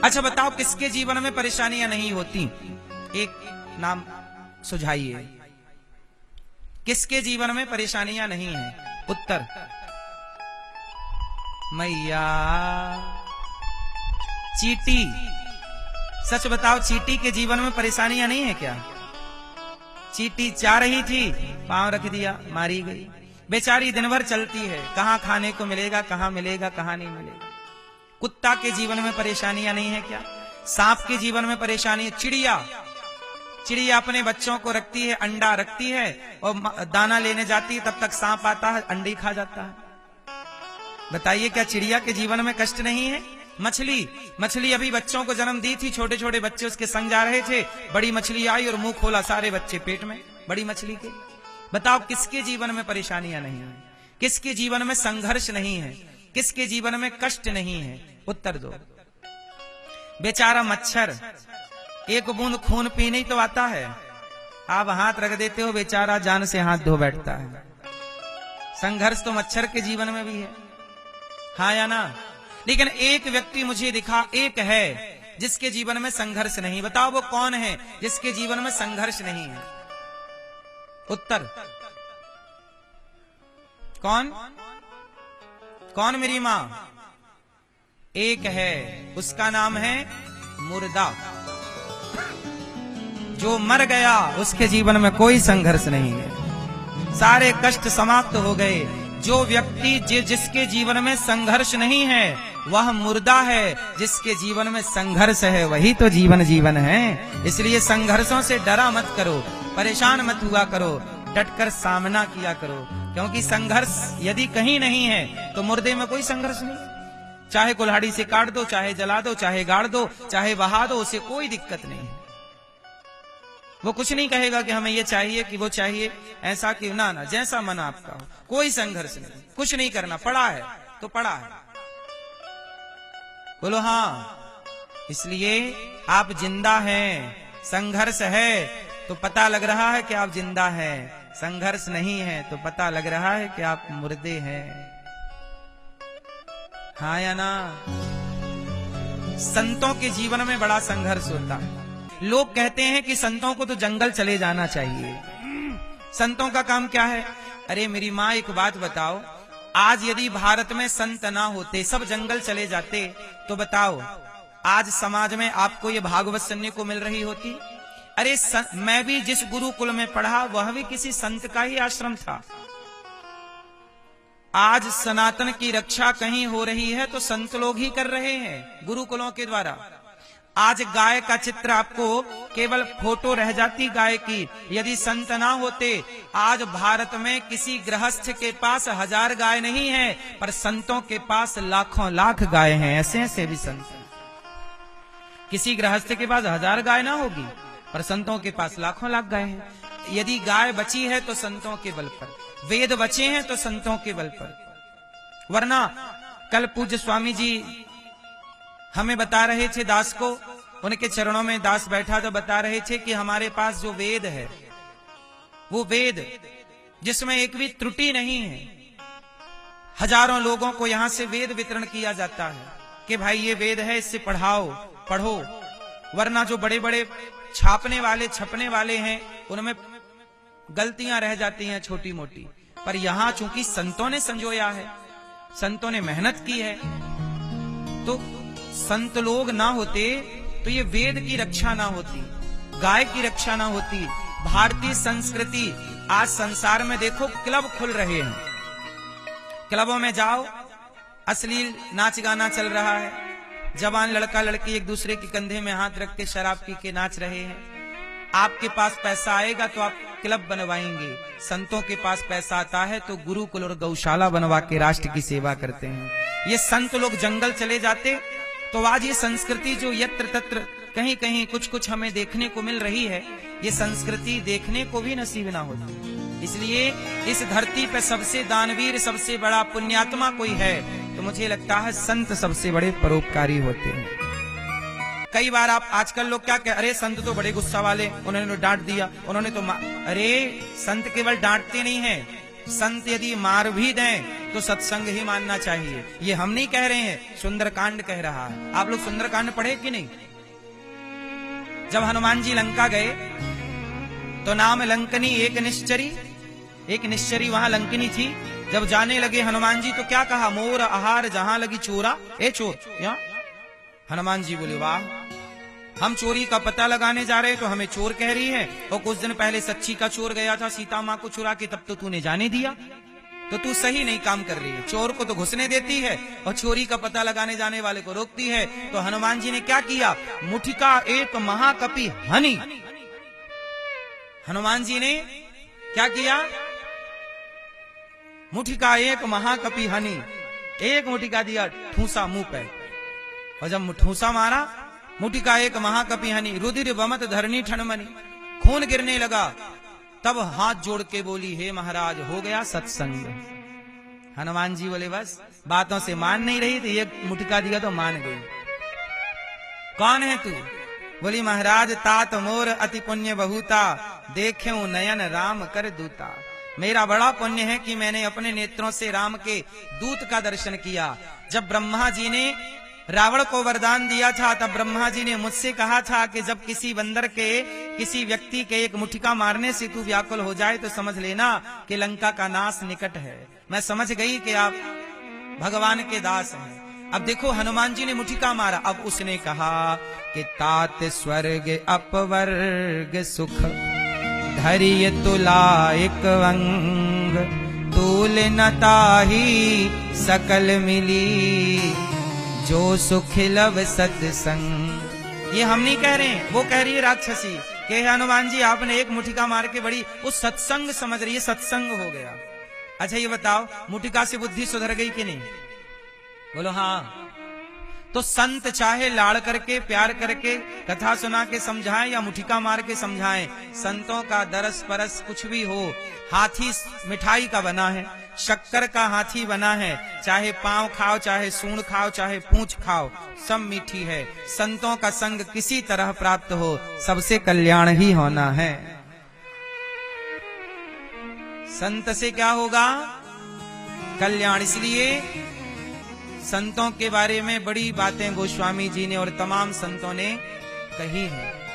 अच्छा बताओ किसके जीवन में परेशानियां नहीं होती? एक नाम सुझाइए, किसके जीवन में परेशानियां नहीं है? उत्तर, मैया चींटी। सच बताओ, चींटी के जीवन में परेशानियां नहीं है क्या? चींटी चाह रही थी, पांव रख दिया, मारी गई। बेचारी दिन भर चलती है, कहां खाने को मिलेगा, कहां मिलेगा, कहां नहीं मिलेगा। कुत्ता के जीवन में परेशानियां नहीं है क्या? सांप के जीवन में परेशानी है। चिड़िया अपने बच्चों को रखती है, अंडा रखती है और दाना लेने जाती है, तब तक सांप आता है, अंडे खा जाता है। बताइए, क्या चिड़िया के जीवन में कष्ट नहीं है? मछली अभी बच्चों को जन्म दी थी, छोटे छोटे बच्चे उसके संग जा रहे थे, बड़ी मछली आई और मुंह खोला, सारे बच्चे पेट में बड़ी मछली के। बताओ किसके जीवन में परेशानियां नहीं है? किसके जीवन में संघर्ष नहीं है? किसके जीवन में कष्ट नहीं है? उत्तर दो। बेचारा मच्छर, एक बूंद खून पीने तो आता है, आप हाथ रख देते हो, बेचारा जान से हाथ धो बैठता है। संघर्ष तो मच्छर के जीवन में भी है, हाँ या ना? लेकिन एक व्यक्ति मुझे दिखा, एक है जिसके जीवन में संघर्ष नहीं। बताओ वो कौन है जिसके जीवन में संघर्ष नहीं है? उत्तर, कौन मेरी मां? एक है, उसका नाम है मुर्दा। जो मर गया उसके जीवन में कोई संघर्ष नहीं है, सारे कष्ट समाप्त हो गए। जो व्यक्ति जिसके जीवन में संघर्ष नहीं है वह मुर्दा है, जिसके जीवन में संघर्ष है वही तो जीवन है। इसलिए संघर्षों से डरा मत करो, परेशान मत हुआ करो, डटकर सामना किया करो, क्योंकि संघर्ष यदि कहीं नहीं है तो मुर्दे में कोई संघर्ष नहीं। चाहे कुल्हाड़ी से काट दो, चाहे जला दो, चाहे गाड़ दो, चाहे बहा दो, उसे कोई दिक्कत नहीं है। वो कुछ नहीं कहेगा कि हमें ये चाहिए कि वो चाहिए, ऐसा कि ना, जैसा मन आपका हो, कोई संघर्ष नहीं, कुछ नहीं करना, पड़ा है तो पड़ा है। बोलो हाँ। इसलिए आप जिंदा हैं, संघर्ष है तो पता लग रहा है कि आप जिंदा हैं, संघर्ष नहीं है तो पता लग रहा है कि आप मुर्दे हैं, हाँ या ना? संतों के जीवन में बड़ा संघर्ष होता है। लोग कहते हैं कि संतों को तो जंगल चले जाना चाहिए। संतों का काम क्या है? अरे मेरी माँ, एक बात बताओ, आज यदि भारत में संत ना होते, सब जंगल चले जाते, तो बताओ आज समाज में आपको ये भागवत सुनने को मिल रही होती? अरे मैं भी जिस गुरुकुल में पढ़ा वह भी किसी संत का ही आश्रम था। आज सनातन की रक्षा कहीं हो रही है तो संत लोग ही कर रहे हैं गुरुकुलों के द्वारा। आज गाय का चित्र आपको केवल फोटो रह जाती गाय की, यदि संत ना होते आज भारत में किसी गृहस्थ के पास 1000 गाय नहीं है, पर संतों के पास लाखों लाख गाय हैं। ऐसे ऐसे भी संत, किसी गृहस्थ के पास 1000 गाय ना होगी, पर संतों के पास लाखों लाख गाय हैं। यदि गाय बची है तो संतों के बल पर, वेद बचे हैं तो संतों के बल पर। वरना कल पूज्य स्वामी जी हमें बता रहे थे, दास को, उनके चरणों में दास बैठा तो बता रहे थे कि हमारे पास जो वेद है वो वेद जिसमें एक भी त्रुटि नहीं है, हजारों लोगों को यहां से वेद वितरण किया जाता है कि भाई ये वेद है, इससे पढ़ो। वरना जो बड़े बड़े छापने वाले छपने वाले हैं उनमें गलतियां रह जाती हैं छोटी मोटी, पर यहां चूंकि संतों ने संजोया है, संतों ने मेहनत की है, तो संत लोग ना होते तो ये वेद की रक्षा ना होती, गाय की रक्षा ना होती। भारतीय संस्कृति, आज संसार में देखो क्लब खुल रहे हैं, क्लबों में जाओ, अश्लील नाच गाना चल रहा है, जवान लड़का लड़की एक दूसरे के कंधे में हाथ रख के शराब पी के नाच रहे हैं। आपके पास पैसा आएगा तो आप क्लब बनवाएंगे, संतों के पास पैसा आता है तो गुरुकुल और गौशाला बनवा के राष्ट्र की सेवा करते हैं। ये संत लोग जंगल चले जाते तो आज ये संस्कृति जो यत्र तत्र कहीं कहीं कुछ कुछ हमें देखने को मिल रही है, ये संस्कृति देखने को भी नसीब ना होती। इसलिए इस धरती पे सबसे दानवीर, सबसे बड़ा पुण्यात्मा कोई है तो मुझे लगता है संत सबसे बड़े परोपकारी होते हैं। कई बार आप आजकल लोग क्या कह, अरे संत तो बड़े गुस्सा वाले, उन्होंने डांट दिया, उन्होंने तो अरे संत केवल डांटते नहीं है, संत यदि मार भी दें तो सत्संग ही मानना चाहिए। ये हम नहीं कह रहे हैं, सुंदरकांड कह रहा है। आप लोग सुंदरकांड पढ़े कि नहीं? जब हनुमान जी लंका गए तो नाम लंकनी एक निश्चरी वहां लंकिनी थी। जब जाने लगे हनुमान जी तो क्या कहा? मोर आहार जहां लगी चोरा, ए चोर यहाँ। हनुमान जी बोले वाह, हम चोरी का पता लगाने जा रहे तो हमें चोर कह रही है, और कुछ दिन पहले सच्ची का चोर गया था सीता माँ को चुरा के, तब तो तूने जाने दिया, तो तू सही नहीं काम कर रही है। चोर को तो घुसने देती है और चोरी का पता लगाने जाने वाले को रोकती है। तो हनुमान जी ने क्या किया? मुठिका एक महाकपि हनि। हनुमान जी ने क्या किया? मुठिका एक महाकपि हनि, एक मुठिका दिया ठूसा मुंह पे, और जब ठूसा मारा, मुठिका एक महाकपि हनि, रुधिर बमत धरनी ठनमनी, खून गिरने लगा। तब हाथ जोड़ के बोली, हे महाराज हो गया सत्संग। हनुमान जी बोले बस, बातों से मान नहीं रही तो एक मुठिका दिया तो मान गई। कौन है तू? बोली महाराज तात मोर अति पुण्य बहुता, देख्यूं नयन राम कर दूता। मेरा बड़ा पुण्य है कि मैंने अपने नेत्रों से राम के दूत का दर्शन किया। जब ब्रह्मा जी ने रावण को वरदान दिया था तब ब्रह्मा जी ने मुझसे कहा था कि जब किसी बंदर के, किसी व्यक्ति के एक मुठिका मारने से तू व्याकुल हो जाए तो समझ लेना कि लंका का नाश निकट है। मैं समझ गई कि आप भगवान के दास हैं। अब देखो हनुमान जी ने मुठिका मारा, अब उसने कहा कि तात स्वर्ग अपवर्ग सुख, धैर्य तुलायक अंग, तूल न ताहि सकल मिली, जो सुख लव सत्संग। ये हम नहीं कह रहे हैं, वो कह रही है राक्षसी कि हनुमान जी आपने एक मुठिका मार के बड़ी उस सत्संग समझ रही है, सत्संग हो गया। अच्छा ये बताओ, मुठिका से बुद्धि सुधर गई कि नहीं? बोलो हाँ। तो संत चाहे लाड़ करके, प्यार करके, कथा सुना के समझाएं या मुठिका मार के समझाएं, संतों का दरस परस कुछ भी हो, हाथी मिठाई का बना है, शक्कर का हाथी बना है, चाहे पांव खाओ, चाहे सूंड खाओ, चाहे पूंछ खाओ, सब मीठी है। संतों का संग किसी तरह प्राप्त हो, सबसे कल्याण ही होना है। संत से क्या होगा? कल्याण। इसलिए संतों के बारे में बड़ी बातें गोस्वामी जी ने और तमाम संतों ने कही हैं।